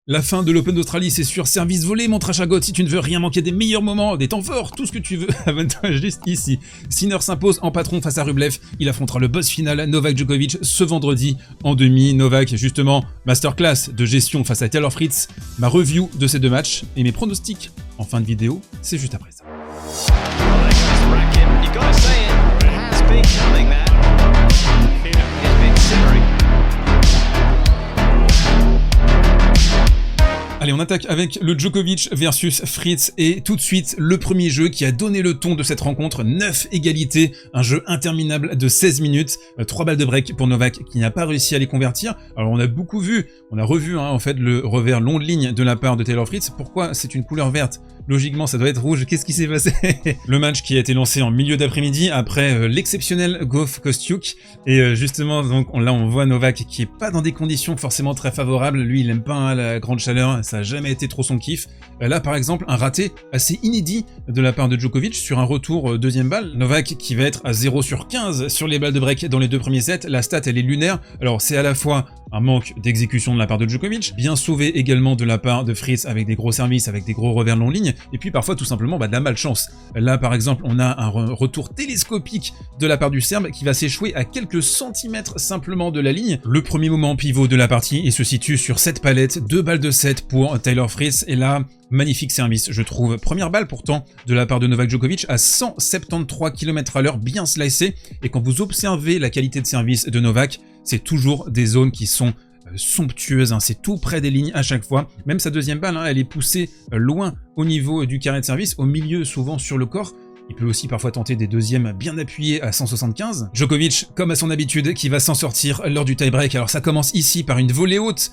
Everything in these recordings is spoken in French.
La fin de l'Open d'Australie, c'est sûr. Service volé, mon trash à God, si tu ne veux rien manquer des meilleurs moments, des temps forts, tout ce que tu veux. Avantage juste ici. Sinner s'impose en patron face à Rublev. Il affrontera le boss final, Novak Djokovic, ce vendredi en demi. Novak, justement, masterclass de gestion face à Taylor Fritz. Ma review de ces deux matchs et mes pronostics en fin de vidéo, c'est juste après ça. Allez, on attaque avec le Djokovic versus Fritz et tout de suite le premier jeu qui a donné le ton de cette rencontre, 9 égalités, un jeu interminable de 16 minutes, 3 balles de break pour Novak qui n'a pas réussi à les convertir. Alors on a beaucoup vu, on a revu en fait le revers long de ligne de la part de Taylor Fritz. Pourquoi c'est une couleur verte? Logiquement, ça doit être rouge. Qu'est-ce qui s'est passé? Le match qui a été lancé en milieu d'après-midi après l'exceptionnel Goff Kostyuk. Et justement, donc là, on voit Novak qui est pas dans des conditions forcément très favorables. Lui, il aime pas la grande chaleur. Ça a jamais été trop son kiff. Là, par exemple, un raté assez inédit de la part de Djokovic sur un retour deuxième balle. Novak qui va être à 0 sur 15 sur les balles de break dans les deux premiers sets. La stat, elle est lunaire. Alors, c'est à la fois un manque d'exécution de la part de Djokovic, bien sauvé également de la part de Fritz avec des gros services, avec des gros revers long ligne, et puis parfois tout simplement de la malchance. Là par exemple on a un retour télescopique de la part du Serbe qui va s'échouer à quelques centimètres simplement de la ligne. Le premier moment pivot de la partie il se situe sur cette palette, 2 balles de 7 pour Taylor Fritz, et là magnifique service, je trouve. Première balle pourtant de la part de Novak Djokovic à 173 km/h, bien slicé, et quand vous observez la qualité de service de Novak, c'est toujours des zones qui sont somptueuses, c'est tout près des lignes à chaque fois. Même sa deuxième balle, elle est poussée loin au niveau du carré de service, au milieu souvent sur le corps. Il peut aussi parfois tenter des deuxièmes bien appuyés à 175. Djokovic, comme à son habitude, qui va s'en sortir lors du tie-break. Alors ça commence ici par une volée haute.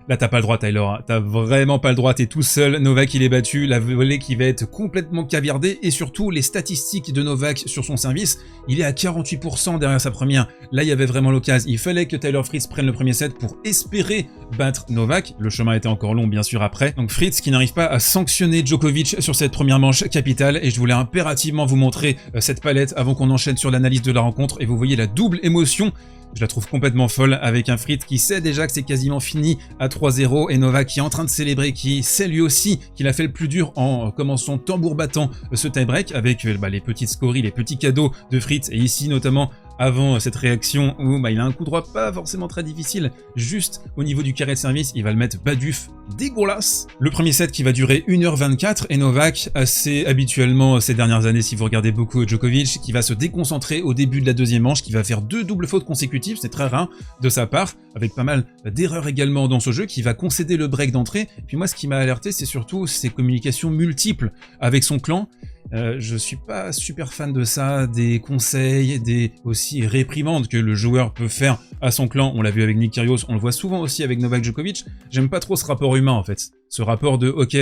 Là, t'as pas le droit, Tyler. T'as vraiment pas le droit. T'es tout seul. Novak, il est battu. La volée qui va être complètement caviardée. Et surtout, les statistiques de Novak sur son service, il est à 48% derrière sa première. Là, il y avait vraiment l'occasion. Il fallait que Taylor Fritz prenne le premier set pour espérer battre Novak. Le chemin était encore long, bien sûr, après. Donc Fritz qui n'arrive pas à sanctionner Djokovic sur cette première manche capitale. Et je voulais impérativement vous montrer cette palette avant qu'on enchaîne sur l'analyse de la rencontre. Et vous voyez la double émotion. Je la trouve complètement folle avec un Fritz qui sait déjà que c'est quasiment fini à 3-0 et Novak qui est en train de célébrer, qui sait lui aussi qu'il a fait le plus dur en commençant tambour battant ce tie-break avec les petites scories, les petits cadeaux de Fritz, et ici notamment avant cette réaction où il a un coup droit pas forcément très difficile, juste au niveau du carré de service, il va le mettre baduf, dégueulasse. Le premier set qui va durer 1h24 et Novak, assez habituellement ces dernières années si vous regardez beaucoup Djokovic, qui va se déconcentrer au début de la deuxième manche, qui va faire 2 doubles fautes consécutives, c'est très rare de sa part, avec pas mal d'erreurs également dans ce jeu, qui va concéder le break d'entrée. Et puis moi ce qui m'a alerté c'est surtout ses communications multiples avec son clan. Je suis pas super fan de ça, des conseils, des aussi réprimandes que le joueur peut faire à son clan. On l'a vu avec Nick Kyrgios, on le voit souvent aussi avec Novak Djokovic. J'aime pas trop ce rapport humain en fait, ce rapport de ok,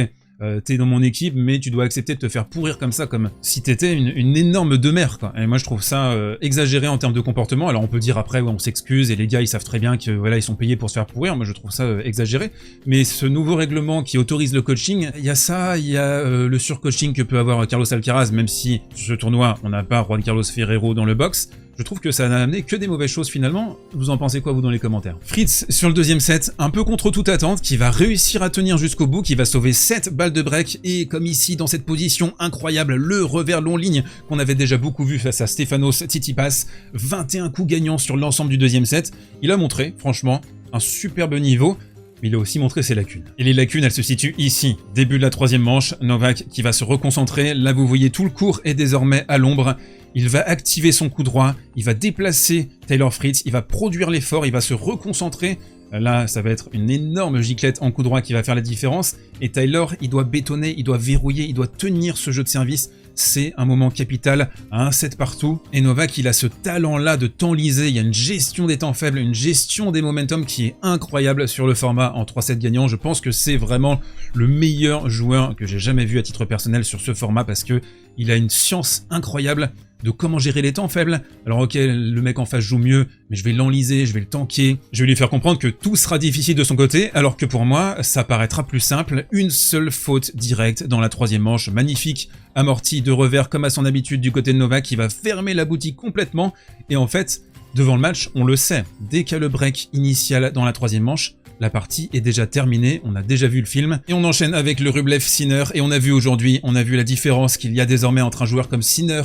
t'es dans mon équipe mais tu dois accepter de te faire pourrir comme ça, comme si t'étais une énorme demeure quoi. Et moi je trouve ça exagéré en termes de comportement. Alors on peut dire après ouais, on s'excuse et les gars ils savent très bien que voilà ils sont payés pour se faire pourrir. Moi je trouve ça exagéré, mais ce nouveau règlement qui autorise le coaching, il y a ça, il y a le surcoaching que peut avoir Carlos Alcaraz, même si sur ce tournoi on n'a pas Juan Carlos Ferrero dans le box. Je trouve que ça n'a amené que des mauvaises choses finalement. Vous en pensez quoi vous dans les commentaires? Fritz sur le deuxième set, un peu contre toute attente, qui va réussir à tenir jusqu'au bout, qui va sauver 7 balles de break, et comme ici dans cette position incroyable, le revers long ligne qu'on avait déjà beaucoup vu face à Stefanos Tsitsipas, 21 coups gagnants sur l'ensemble du deuxième set. Il a montré franchement un superbe niveau. Mais il a aussi montré ses lacunes. Et les lacunes, elles se situent ici. Début de la troisième manche, Novak qui va se reconcentrer. Là, vous voyez, tout le court est désormais à l'ombre. Il va activer son coup droit, il va déplacer Taylor Fritz, il va produire l'effort, il va se reconcentrer. Là, ça va être une énorme giclette en coup droit qui va faire la différence. Et Taylor, il doit bétonner, il doit verrouiller, il doit tenir ce jeu de service. C'est un moment capital à 1 set partout. Et Novak, il a ce talent-là de temps lisé. Il y a une gestion des temps faibles, une gestion des momentum qui est incroyable sur le format en 3 sets gagnants. Je pense que c'est vraiment le meilleur joueur que j'ai jamais vu à titre personnel sur ce format parce que il a une science incroyable de comment gérer les temps faibles. Alors ok, le mec en face joue mieux, mais je vais l'enliser, je vais le tanker, je vais lui faire comprendre que tout sera difficile de son côté, alors que pour moi, ça paraîtra plus simple. Une seule faute directe dans la troisième manche, magnifique, amorti de revers comme à son habitude du côté de Novak, qui va fermer la boutique complètement, et en fait, devant le match, on le sait, dès qu'il y a le break initial dans la troisième manche, la partie est déjà terminée, on a déjà vu le film. Et on enchaîne avec le Rublev-Sinner, et on a vu aujourd'hui, on a vu la différence qu'il y a désormais entre un joueur comme Sinner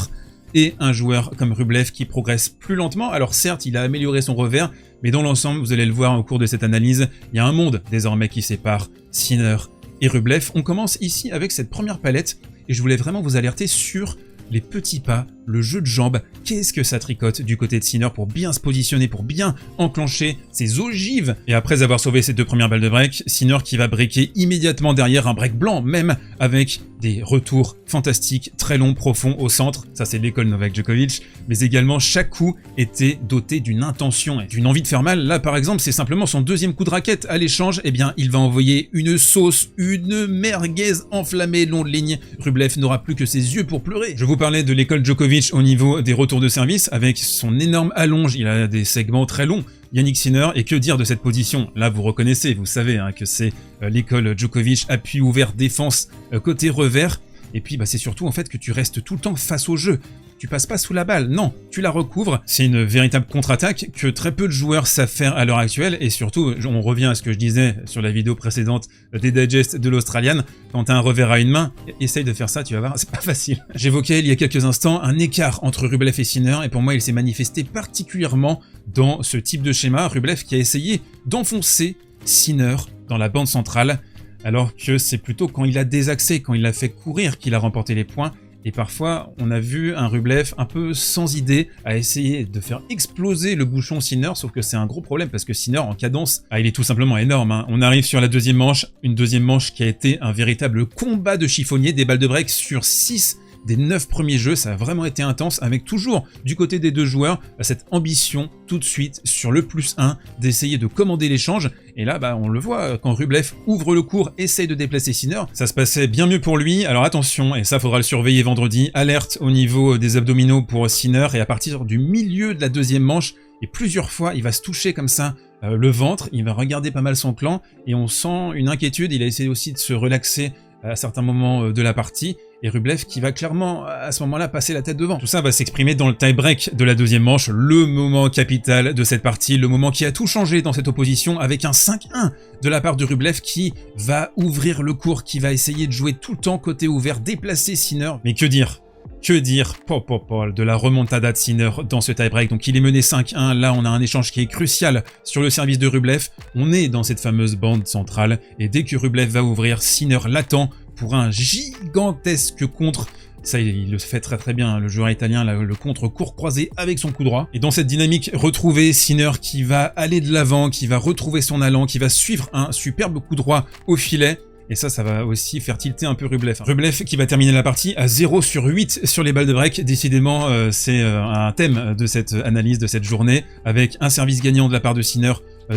et un joueur comme Rublev qui progresse plus lentement. Alors certes, il a amélioré son revers, mais dans l'ensemble, vous allez le voir au cours de cette analyse, il y a un monde désormais qui sépare Sinner et Rublev. On commence ici avec cette première palette, et je voulais vraiment vous alerter sur les petits pas, le jeu de jambes, qu'est-ce que ça tricote du côté de Sinner pour bien se positionner, pour bien enclencher ses ogives. Et après avoir sauvé ses 2 premières balles de break, Sinner qui va breaker immédiatement derrière, un break blanc même, avec des retours fantastiques, très longs, profonds au centre. Ça c'est l'école Novak Djokovic, mais également chaque coup était doté d'une intention et d'une envie de faire mal. Là par exemple, c'est simplement son 2e coup de raquette à l'échange, eh bien il va envoyer une sauce, une merguez enflammée long de ligne. Rublev n'aura plus que ses yeux pour pleurer. Je vous parlais de l'école Djokovic au niveau des retours de service, avec son énorme allonge, il a des segments très longs. Yannick Sinner, et que dire de cette position? Là vous reconnaissez, vous savez que c'est l'école Djokovic, appui ouvert, défense, côté revers, et puis c'est surtout en fait que tu restes tout le temps face au jeu. Tu passes pas sous la balle, non, tu la recouvres. C'est une véritable contre-attaque que très peu de joueurs savent faire à l'heure actuelle, et surtout, on revient à ce que je disais sur la vidéo précédente des digests de l'Australian, quand t'as un revers à une main, essaye de faire ça, tu vas voir, c'est pas facile. J'évoquais il y a quelques instants un écart entre Rublev et Sinner, et pour moi il s'est manifesté particulièrement dans ce type de schéma. Rublev qui a essayé d'enfoncer Sinner dans la bande centrale, alors que c'est plutôt quand il a désaxé, quand il l'a fait courir qu'il a remporté les points. Et parfois, on a vu un Rublev un peu sans idée à essayer de faire exploser le bouchon Sinner, sauf que c'est un gros problème parce que Sinner en cadence, il est tout simplement énorme. On arrive sur la deuxième manche, une deuxième manche qui a été un véritable combat de chiffonnier, des balles de break sur 6 des 9 premiers jeux, ça a vraiment été intense, avec toujours du côté des deux joueurs cette ambition tout de suite sur le +1 d'essayer de commander l'échange. Et là on le voit, quand Rublev ouvre le court, essaye de déplacer Sinner, ça se passait bien mieux pour lui. Alors attention, et ça faudra le surveiller vendredi, alerte au niveau des abdominaux pour Sinner, et à partir du milieu de la deuxième manche, et plusieurs fois il va se toucher comme ça le ventre, il va regarder pas mal son clan, et on sent une inquiétude. Il a essayé aussi de se relaxer à certains moments de la partie, et Rublev qui va clairement à ce moment-là passer la tête devant. Tout ça va s'exprimer dans le tie-break de la deuxième manche, le moment capital de cette partie, le moment qui a tout changé dans cette opposition, avec un 5-1 de la part de Rublev qui va ouvrir le court, qui va essayer de jouer tout le temps côté ouvert, déplacer Sinner. Mais que dire de la remontada de Sinner dans ce tie-break. Donc il est mené 5-1, là on a un échange qui est crucial sur le service de Rublev, on est dans cette fameuse bande centrale, et dès que Rublev va ouvrir, Sinner l'attend pour un gigantesque contre. Ça, il le fait très très bien, le joueur italien, le contre court croisé avec son coup droit. Et dans cette dynamique retrouvée, Sinner qui va aller de l'avant, qui va retrouver son allant, qui va suivre un superbe coup droit au filet. Et ça va aussi faire tilter un peu Rublev. Rublev qui va terminer la partie à 0 sur 8 sur les balles de break. Décidément, c'est un thème de cette analyse, de cette journée, avec un service gagnant de la part de Sinner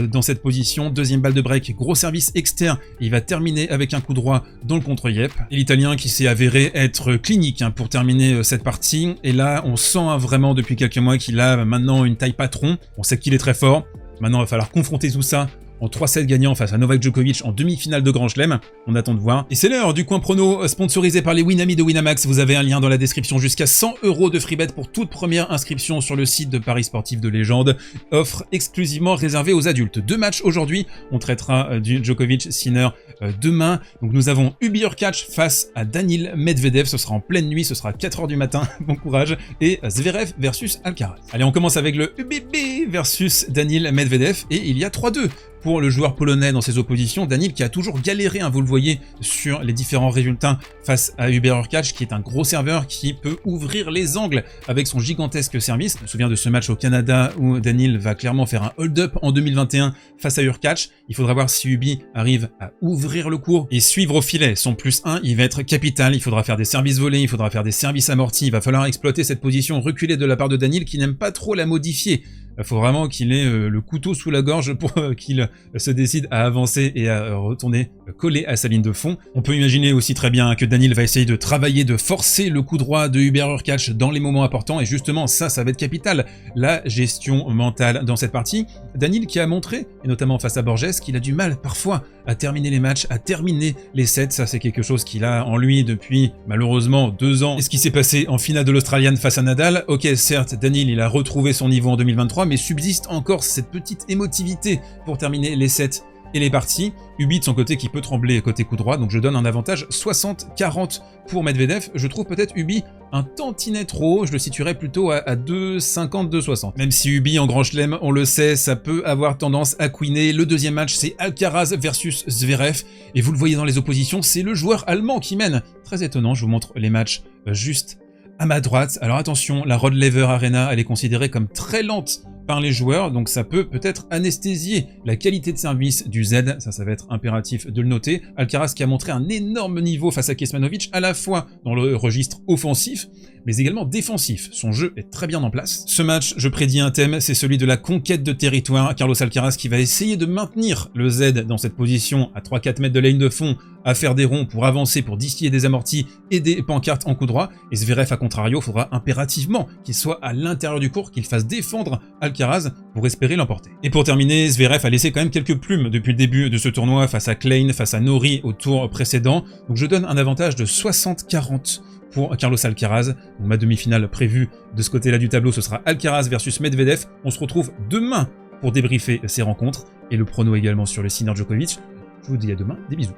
dans cette position. Deuxième balle de break, gros service externe. Il va terminer avec un coup droit dans le contre-yep. Et l'Italien qui s'est avéré être clinique pour terminer cette partie. Et là, on sent vraiment depuis quelques mois qu'il a maintenant une taille patron. On sait qu'il est très fort. Maintenant, il va falloir confronter tout ça en 3-7 gagnants face à Novak Djokovic en demi-finale de Grand Chelem. On attend de voir. Et c'est l'heure du coin prono sponsorisé par les Winami de Winamax. Vous avez un lien dans la description, jusqu'à 100 € de freebet pour toute première inscription sur le site de Paris Sportif de Légende. Offre exclusivement réservée aux adultes. 2 matchs aujourd'hui. On traitera du Djokovic-Sinner demain. Donc nous avons Hubert Hurkacz face à Daniil Medvedev. Ce sera en pleine nuit, ce sera 4 h du matin. Bon courage. Et Zverev versus Alcaraz. Allez, on commence avec le UBB versus Daniil Medvedev. Et il y a 3-2. Pour le joueur polonais dans ses oppositions, Daniil qui a toujours galéré, vous le voyez, sur les différents résultats face à Hubert Hurkacz, qui est un gros serveur qui peut ouvrir les angles avec son gigantesque service. Je me souviens de ce match au Canada où Daniil va clairement faire un hold-up en 2021 face à Hurkacz. Il faudra voir si Ubi arrive à ouvrir le court et suivre au filet. Son +1, il va être capital. Il faudra faire des services volés, il faudra faire des services amortis. Il va falloir exploiter cette position reculée de la part de Daniil qui n'aime pas trop la modifier. Il faut vraiment qu'il ait le couteau sous la gorge pour qu'il se décide à avancer et à retourner coller à sa ligne de fond. On peut imaginer aussi très bien que Daniil va essayer de travailler, de forcer le coup droit de Hubert Hurkacz dans les moments importants, et justement ça va être capital, la gestion mentale dans cette partie. Daniil qui a montré, et notamment face à Borges, qu'il a du mal parfois à terminer les matchs, à terminer les sets. Ça c'est quelque chose qu'il a en lui depuis malheureusement 2 ans. Et ce qui s'est passé en finale de l'Australian face à Nadal, ok certes Daniil il a retrouvé son niveau en 2023, mais subsiste encore cette petite émotivité pour terminer les sets et les parties. Ubi de son côté qui peut trembler côté coup droit, donc je donne un avantage 60-40 pour Medvedev. Je trouve peut-être Ubi un tantinet trop, je le situerais plutôt à 2,50, 2,60. Même si Ubi en grand chelem, on le sait, ça peut avoir tendance à queener. Le deuxième match, c'est Alcaraz versus Zverev, et vous le voyez dans les oppositions, c'est le joueur allemand qui mène. Très étonnant, je vous montre les matchs juste à ma droite. Alors attention, la Rod Laver Arena, elle est considérée comme très lente par les joueurs, donc ça peut-être anesthésier la qualité de service du Z, ça va être impératif de le noter. Alcaraz qui a montré un énorme niveau face à Kecmanovic, à la fois dans le registre offensif, mais également défensif. Son jeu est très bien en place. Ce match, je prédis un thème, c'est celui de la conquête de territoire. Carlos Alcaraz qui va essayer de maintenir le Z dans cette position à 3-4 mètres de la ligne de fond, à faire des ronds pour avancer, pour distiller des amortis et des pancartes en coup droit. Et Zverev, à contrario, faudra impérativement qu'il soit à l'intérieur du court, qu'il fasse défendre Alcaraz pour espérer l'emporter. Et pour terminer, Zverev a laissé quand même quelques plumes depuis le début de ce tournoi face à Klein, face à Norrie au tour précédent. Donc je donne un avantage de 60-40 pour Carlos Alcaraz. Donc ma demi-finale prévue de ce côté-là du tableau, ce sera Alcaraz versus Medvedev. On se retrouve demain pour débriefer ces rencontres et le prono également sur le Sinner Djokovic. Je vous dis à demain, des bisous.